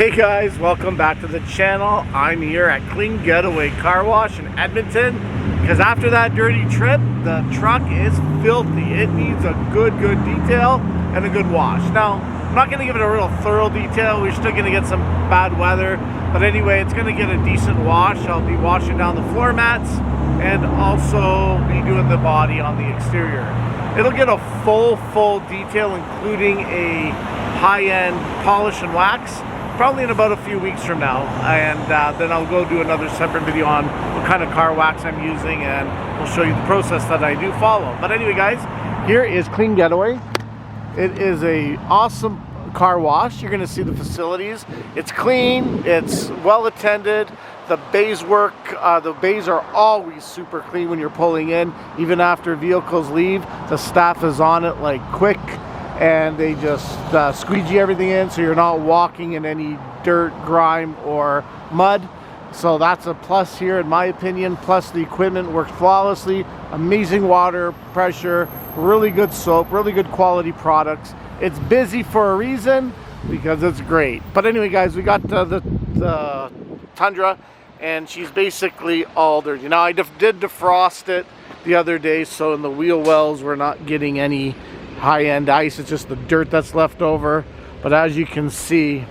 Hey guys, welcome back to the channel. I'm here at Clean Getaway Car Wash in Edmonton because after that dirty trip, the truck is filthy. It needs a good detail and a good wash. Now, I'm not going to give it a real thorough detail. We're still going to get some bad weather. But anyway, it's going to get a decent wash. I'll be washing down the floor mats and also be doing the body on the exterior. It'll get a full detail, including a high-end polish and wax, probably in about a few weeks from now, and then I'll go do another separate video on what kind of car wax I'm using, and we'll show you the process that I do follow. But anyway guys, here is Clean Getaway. It is a awesome car wash. You're going to see the facilities. It's clean, it's well attended. The bays work. The bays are always super clean when you're pulling in. Even after vehicles leave, the staff is on it like quick, and they just squeegee everything in so you're not walking in any dirt, grime, or mud. So that's a plus here in my opinion. Plus the equipment works flawlessly. Amazing water pressure, really good soap, really good quality products. It's busy for a reason because it's great. But anyway guys, we got the Tundra, and she's basically all dirty. Now I did defrost it the other day, so in the wheel wells we're not getting any high-end ice. It's just the dirt that's left over. But as you can see,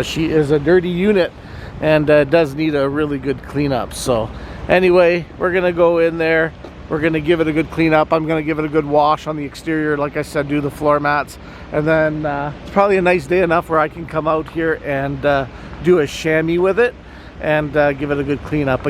she is a dirty unit and does need a really good cleanup. So anyway, we're gonna go in there, we're gonna give it a good cleanup. I'm gonna give it a good wash on the exterior, like I said, do the floor mats, and then it's probably a nice day enough where I can come out here and do a chamois with it and give it a good cleanup.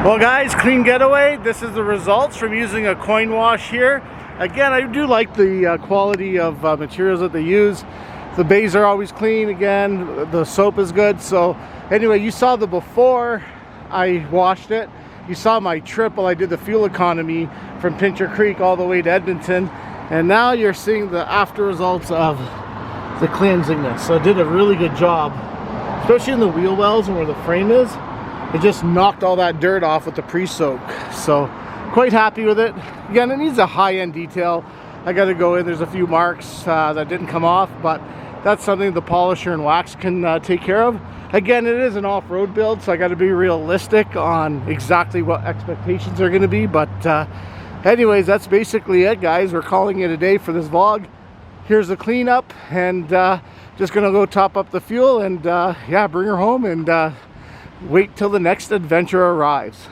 Well guys, Clean Getaway, this is the results from using a coin wash here. Again, I do like the quality of materials that they use. The bays are always clean. Again, the soap is good. So anyway, you saw the before I washed it. You saw my trip while I did the fuel economy from Pincher Creek all the way to Edmonton. And now you're seeing the after results of the cleansingness. So it did a really good job, especially in the wheel wells and where the frame is. It just knocked all that dirt off with the pre-soak. So quite happy with it. Again, it needs a high-end detail. I got to go in, there's a few marks that didn't come off, but that's something the polisher and wax can take care of. Again, it is an off-road build, so I got to be realistic on exactly what expectations are going to be. But anyways, that's basically it, guys. We're calling it a day for this vlog. Here's the cleanup, and just gonna go top up the fuel and yeah, bring her home and wait till the next adventure arrives.